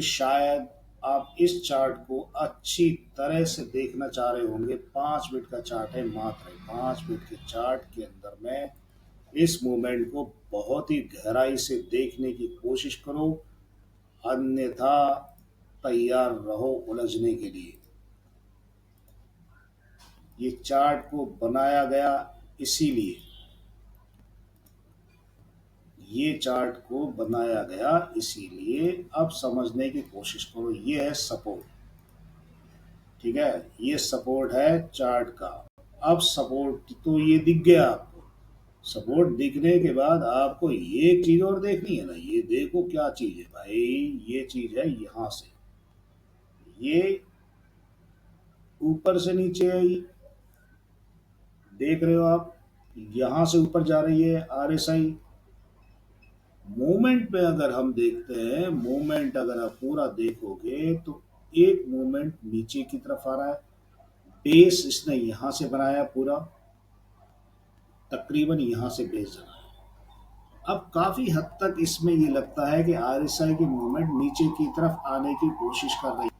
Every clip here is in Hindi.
शायद आप इस चार्ट को अच्छी तरह से देखना चाह रहे होंगे। 5 मिनट का चार्ट है, मात्र 5 मिनट के चार्ट के अंदर में इस मूवमेंट को बहुत ही गहराई से देखने की कोशिश करो, अन्यथा तैयार रहो उलझने के लिए। ये चार्ट को बनाया गया इसीलिए, ये चार्ट को बनाया गया इसीलिए। अब समझने की कोशिश करो। ये है सपोर्ट, ठीक है, ये सपोर्ट है चार्ट का। अब सपोर्ट तो ये दिख गया आपको। सपोर्ट दिखने के बाद आपको ये चीज और देखनी है ना। ये देखो क्या चीज है भाई, ये चीज है यहां से, ये ऊपर से नीचे आई, देख रहे हो आप, यहां से ऊपर जा रही है आरएसआई। मूवमेंट पे अगर हम देखते हैं, मूवमेंट अगर आप पूरा देखोगे तो एक मूवमेंट नीचे की तरफ आ रहा है। बेस इसने यहां से बनाया पूरा, तकरीबन यहां से बेस बनाया। अब काफी हद तक इसमें ये लगता है कि आरएसआई की मूवमेंट नीचे की तरफ आने की कोशिश कर रही है।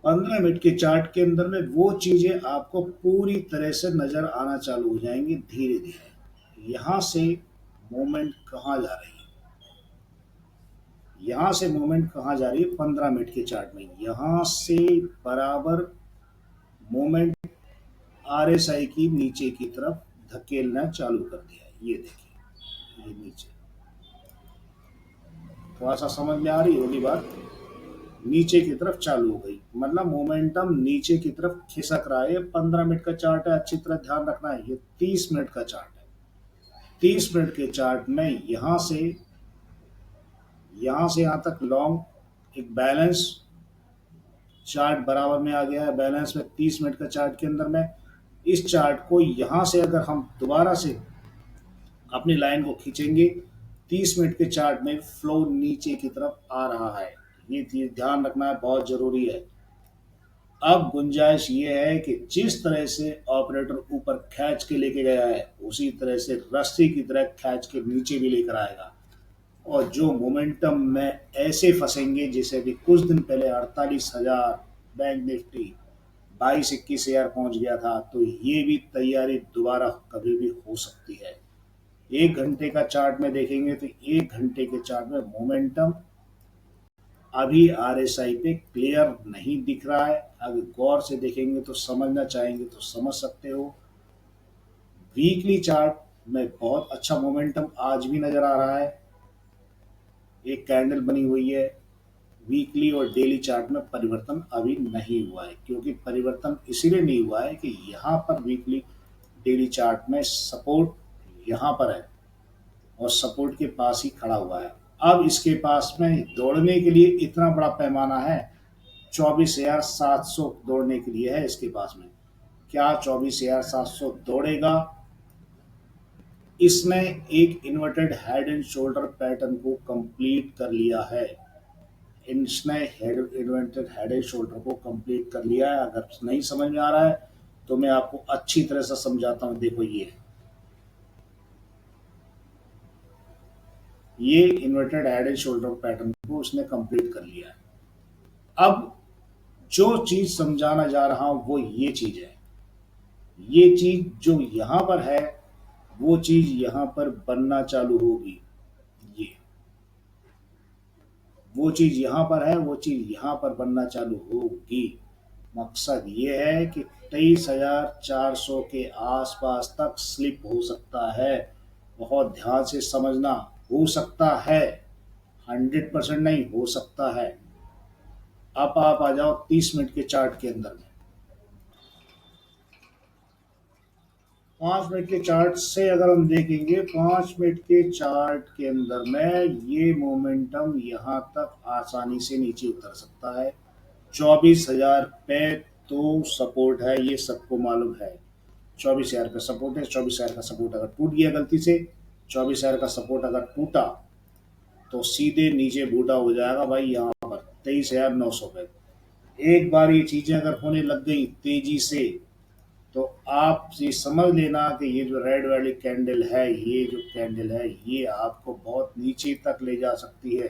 15 मिनट के चार्ट के अंदर में वो चीजें आपको पूरी तरह से नजर आना चालू हो जाएंगी धीरे धीरे। यहां से मूवमेंट कहाँ जा रही है, यहां से मूवमेंट कहाँ जा रही है 15 मिनट के चार्ट में। यहां से बराबर मूवमेंट आरएसआई की नीचे की तरफ धकेलना चालू कर दिया है। ये देखिए, ये नीचे, थोड़ा सा समझ में आ रही होगी बात। नीचे की तरफ चालू हो गई, मतलब मोमेंटम नीचे की तरफ खिसक रहा है। ये 15 मिनट का चार्ट है, अच्छी तरह ध्यान रखना है। ये 30 मिनट का चार्ट है। 30 मिनट के चार्ट में यहां से यहां तक लॉन्ग एक बैलेंस चार्ट बराबर में आ गया है। बैलेंस में 30 मिनट का चार्ट के अंदर में इस चार्ट को यहां से अगर हम दोबारा से अपनी लाइन को खींचेंगे, 30 मिनट के चार्ट में फ्लो नीचे की तरफ आ रहा है। ये चीज ध्यान रखना है, बहुत जरूरी है। अब गुंजाइश ये है कि जिस तरह से ऑपरेटर ऊपर खींच के लेके गया है, उसी तरह से रस्सी की तरह खींच के नीचे भी लेकर आएगा। और जो मोमेंटम में ऐसे फंसेंगे, जैसे भी कुछ दिन पहले 48,000 बैंक निफ्टी 22-21 हजार पहुंच गया था, तो ये भी तैयारी दोबारा कभी भी हो सकती है। 1 घंटे का चार्ट में देखेंगे तो 1 घंटे के चार्ट में मोमेंटम अभी आरएसआई पे क्लियर नहीं दिख रहा है। अगर गौर से देखेंगे तो, समझना चाहेंगे तो समझ सकते हो। वीकली चार्ट में बहुत अच्छा मोमेंटम आज भी नजर आ रहा है। एक कैंडल बनी हुई है। वीकली और डेली चार्ट में परिवर्तन अभी नहीं हुआ है, क्योंकि परिवर्तन इसीलिए नहीं हुआ है कि यहाँ पर वीकली डेली चार्ट में सपोर्ट यहाँ पर है और सपोर्ट के पास ही खड़ा हुआ है। अब इसके पास में दौड़ने के लिए इतना बड़ा पैमाना है, 24,700 दौड़ने के लिए है इसके पास में। क्या 24,700 दौड़ेगा? इसने एक inverted head and shoulder pattern को कंप्लीट कर लिया है। इसने इन्वर्टेड हेड एंड शोल्डर को कंप्लीट कर लिया है। अगर नहीं समझ में आ रहा है तो मैं आपको अच्छी तरह से समझाता हूं। देखो, ये inverted head and shoulder pattern को उसने कंप्लीट कर लिया है। अब जो चीज समझाना जा रहा हूं वो ये चीज है। ये चीज जो यहां पर है, वो चीज यहां पर बनना चालू होगी। ये वो चीज यहां पर है, वो चीज यहां पर बनना चालू होगी। मकसद ये है कि 23,400 के आसपास तक स्लिप हो सकता है। बहुत ध्यान से समझना, हो सकता है, 100% नहीं, हो सकता है। अब आप आ जाओ 30 मिनट के चार्ट के अंदर में। 5 मिनट के चार्ट से अगर हम देखेंगे, 5 मिनट के चार्ट के अंदर में ये मोमेंटम यहाँ तक आसानी से नीचे उतर सकता है। 24,000 पे तो सपोर्ट है, ये सबको मालूम है। 24,000 का सपोर्ट है। 24,000 का सपोर्ट अगर टूट गया गलती से, 24,000 का सपोर्ट अगर टूटा तो सीधे नीचे बूटा हो जाएगा भाई, यहाँ पर 23,900 पे। एक बार ये चीजें अगर होने लग गई तेजी से, तो आप ये समझ लेना कि ये जो रेड वाली कैंडल है, ये जो कैंडल है, ये आपको बहुत नीचे तक ले जा सकती है।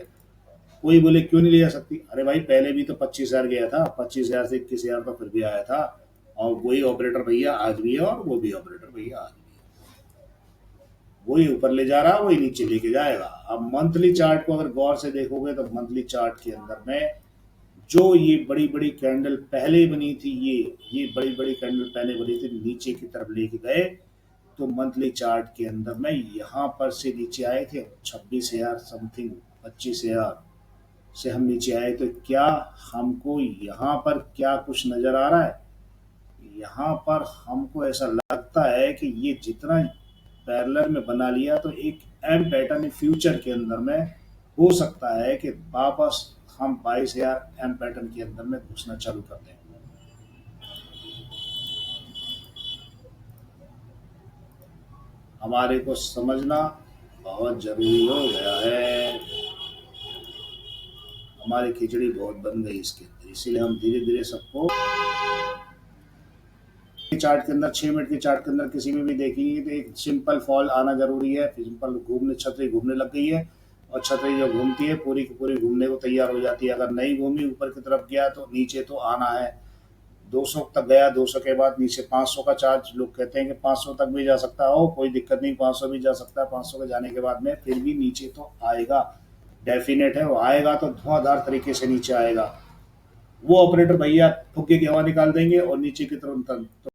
कोई बोले क्यों नहीं ले जा सकती, अरे भाई पहले भी तो 25,000 गया था, 25,000 से 21,000 तो फिर भी आया था, और वही ऑपरेटर भैया आज भी है और वो भी ऑपरेटर भैया आज भी है। वही ऊपर ले जा रहा है, वही नीचे लेके जाएगा। अब मंथली चार्ट को अगर गौर से देखोगे तो मंथली चार्ट के अंदर में जो ये बड़ी बड़ी कैंडल पहले बनी थी, ये बड़ी बड़ी कैंडल पहले बनी थी, नीचे की तरफ लेके गए, तो मंथली चार्ट के अंदर में यहाँ पर से नीचे आए थे 26,000 समथिंग, 25,000 से हम नीचे आए। तो क्या हमको यहाँ पर क्या कुछ नजर आ रहा है? यहाँ पर हमको ऐसा लगता है कि ये जितना पैरेलल में बना लिया, तो एक एम पैटर्न फ्यूचर के अंदर में हो सकता है कि वापस हम 22,000 एम पैटर्न के अंदर में घुसना चालू कर दें। हमारे को समझना बहुत जरूरी हो गया है। हमारी खिचड़ी बहुत बन गई इसके अंदर, इसीलिए हम धीरे धीरे सबको चार्ट के अंदर 6 मिनट के चार्ट के अंदर किसी में भी देखेंगे तो एक सिंपल फॉल आना जरूरी है। सिंपल घूमने, छतरी घूमने लग गई है, और छतरी जो घूमती है पूरी की पूरी घूमने को तैयार हो जाती है। अगर नहीं घूमी ऊपर की तरफ गया तो नीचे तो आना है। 200 तक गया, 200 के बाद नीचे 500 का चार्ज, लोग कहते हैं कि 500 तक भी जा सकता हो, कोई दिक्कत नहीं, 500 भी जा सकता है। 500 के जाने के बाद में फिर भी नीचे तो आएगा, डेफिनेट है वो आएगा, तो धुआंधार तरीके से नीचे आएगा। वो ऑपरेटर भैया फुग्गे की हवा निकाल देंगे और नीचे की तरफ